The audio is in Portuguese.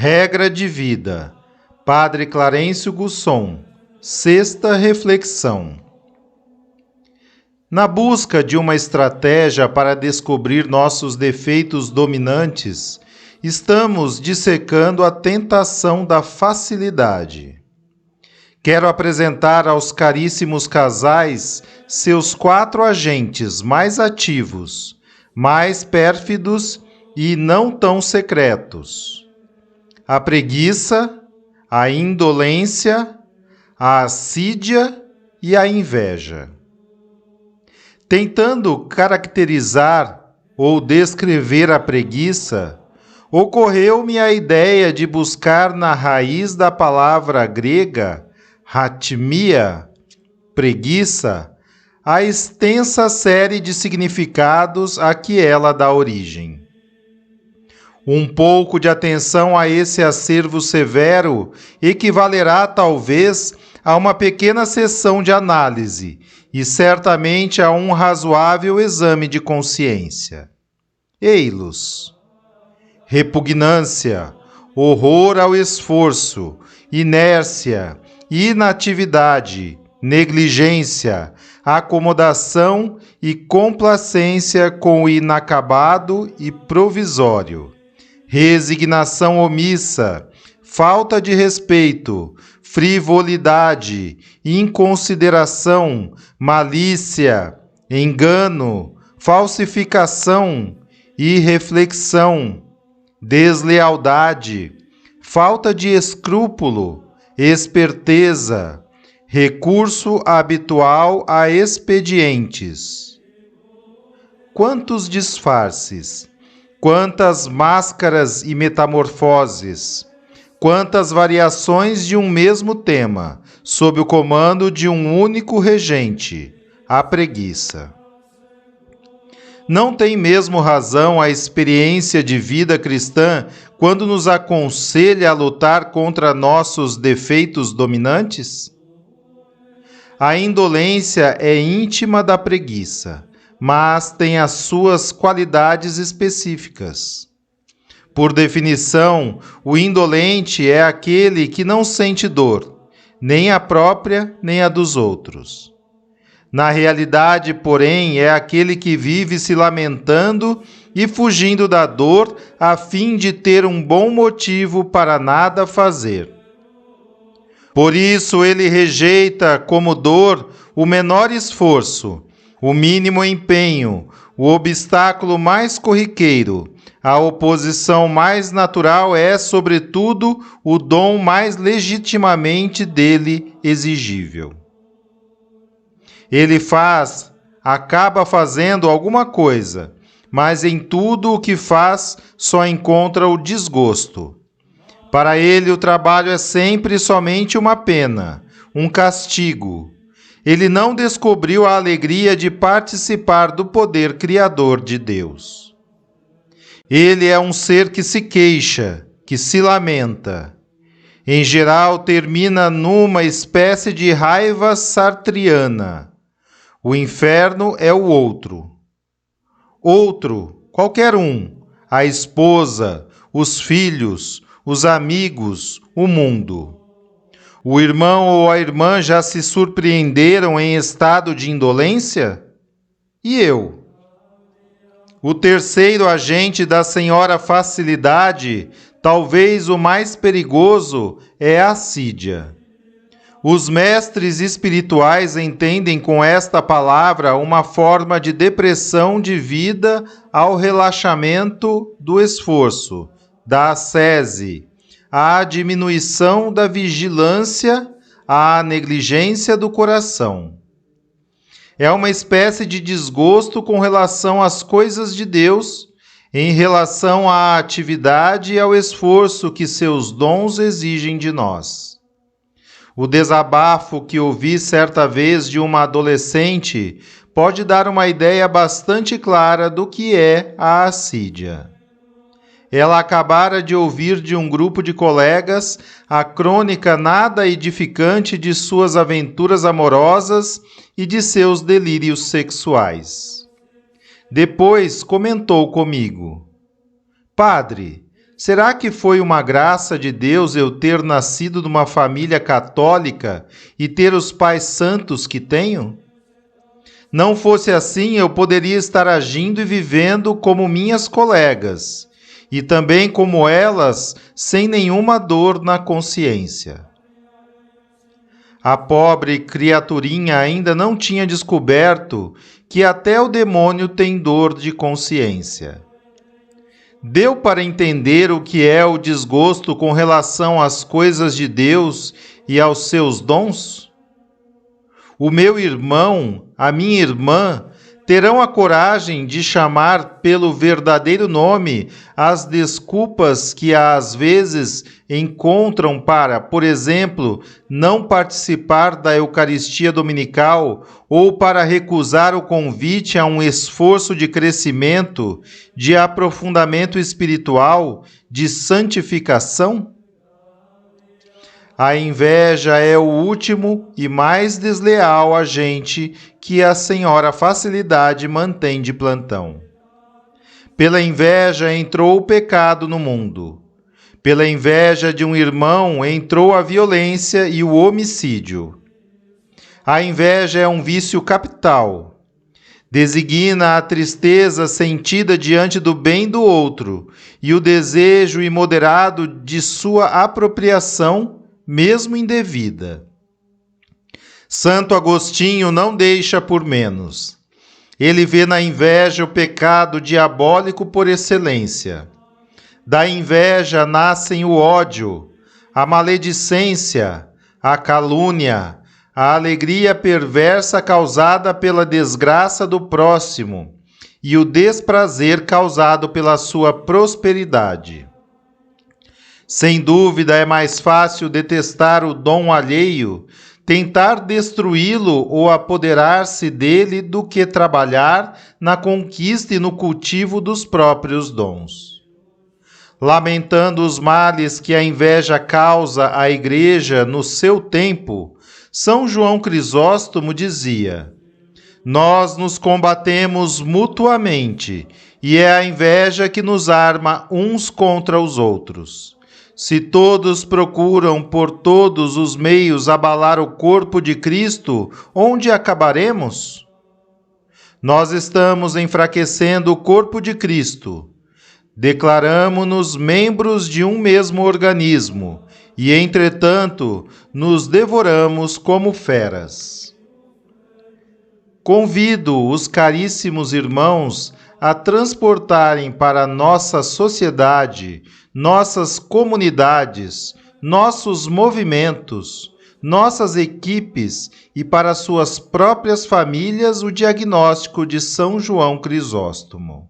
Regra de vida. Padre Clarencio Gusson. Sexta reflexão. Na busca de uma estratégia para descobrir nossos defeitos dominantes, estamos dissecando a tentação da facilidade. Quero apresentar aos caríssimos casais seus 4 agentes mais ativos, mais pérfidos e não tão secretos: a preguiça, a indolência, a assídia e a inveja. Tentando caracterizar ou descrever a preguiça, ocorreu-me a ideia de buscar na raiz da palavra grega hatimia, preguiça, a extensa série de significados a que ela dá origem. Um pouco de atenção a esse acervo severo equivalerá, talvez, a uma pequena sessão de análise e certamente a um razoável exame de consciência. Ei-los: repugnância, horror ao esforço, inércia, inatividade, negligência, acomodação e complacência com o inacabado e provisório, resignação omissa, falta de respeito, frivolidade, inconsideração, malícia, engano, falsificação, irreflexão, deslealdade, falta de escrúpulo, esperteza, recurso habitual a expedientes. Quantos disfarces, quantas máscaras e metamorfoses, quantas variações de um mesmo tema, sob o comando de um único regente, a preguiça. Não tem mesmo razão a experiência de vida cristã quando nos aconselha a lutar contra nossos defeitos dominantes? A indolência é íntima da preguiça, mas tem as suas qualidades específicas. Por definição, o indolente é aquele que não sente dor, nem a própria, nem a dos outros. Na realidade, porém, é aquele que vive se lamentando e fugindo da dor a fim de ter um bom motivo para nada fazer. Por isso, ele rejeita como dor o menor esforço, o mínimo empenho, o obstáculo mais corriqueiro. A oposição mais natural é, sobretudo, o dom mais legitimamente dele exigível. Ele acaba fazendo alguma coisa, mas em tudo o que faz só encontra o desgosto. Para ele, o trabalho é sempre e somente uma pena, um castigo. Ele não descobriu a alegria de participar do poder criador de Deus. Ele é um ser que se queixa, que se lamenta. Em geral, termina numa espécie de raiva sartriana. O inferno é o outro. Outro, qualquer um, a esposa, os filhos, os amigos, o mundo. O irmão ou a irmã já se surpreenderam em estado de indolência? E eu? O terceiro agente da senhora facilidade, talvez o mais perigoso, é a assídia. Os mestres espirituais entendem com esta palavra uma forma de depressão de vida ao relaxamento do esforço, da ascese, à diminuição da vigilância, à negligência do coração. É uma espécie de desgosto com relação às coisas de Deus, em relação à atividade e ao esforço que seus dons exigem de nós. O desabafo que ouvi certa vez de uma adolescente pode dar uma ideia bastante clara do que é a assídia. Ela acabara de ouvir de um grupo de colegas a crônica nada edificante de suas aventuras amorosas e de seus delírios sexuais. Depois comentou comigo: Padre, Será que foi uma graça de Deus eu ter nascido numa família católica e ter os pais santos que tenho? Não fosse assim, eu poderia estar agindo e vivendo como minhas colegas, e também como elas, sem nenhuma dor na consciência. A pobre criaturinha ainda não tinha descoberto que até o demônio tem dor de consciência. Deu para entender o que é o desgosto com relação às coisas de Deus e aos seus dons? O meu irmão, a minha irmã, terão a coragem de chamar pelo verdadeiro nome as desculpas que às vezes encontram para, por exemplo, não participar da Eucaristia Dominical ou para recusar o convite a um esforço de crescimento, de aprofundamento espiritual, de santificação? A inveja é o último e mais desleal agente que a senhora Facilidade mantém de plantão. Pela inveja entrou o pecado no mundo. Pela inveja de um irmão entrou a violência e o homicídio. A inveja é um vício capital. Designa a tristeza sentida diante do bem do outro e o desejo imoderado de sua apropriação, mesmo indevida. Santo Agostinho não deixa por menos. Ele vê na inveja o pecado diabólico por excelência. Da inveja nascem o ódio, a maledicência, a calúnia, a alegria perversa causada pela desgraça do próximo e o desprazer causado pela sua prosperidade. Sem dúvida, é mais fácil detestar o dom alheio, tentar destruí-lo ou apoderar-se dele do que trabalhar na conquista e no cultivo dos próprios dons. Lamentando os males que a inveja causa à Igreja no seu tempo, São João Crisóstomo dizia: nós nos combatemos mutuamente, e é a inveja que nos arma uns contra os outros. Se todos procuram por todos os meios abalar o corpo de Cristo, onde acabaremos? Nós estamos enfraquecendo o corpo de Cristo. Declaramo-nos membros de um mesmo organismo e, entretanto, nos devoramos como feras. Convido os caríssimos irmãos a transportarem para nossa sociedade, nossas comunidades, nossos movimentos, nossas equipes e para suas próprias famílias o diagnóstico de São João Crisóstomo.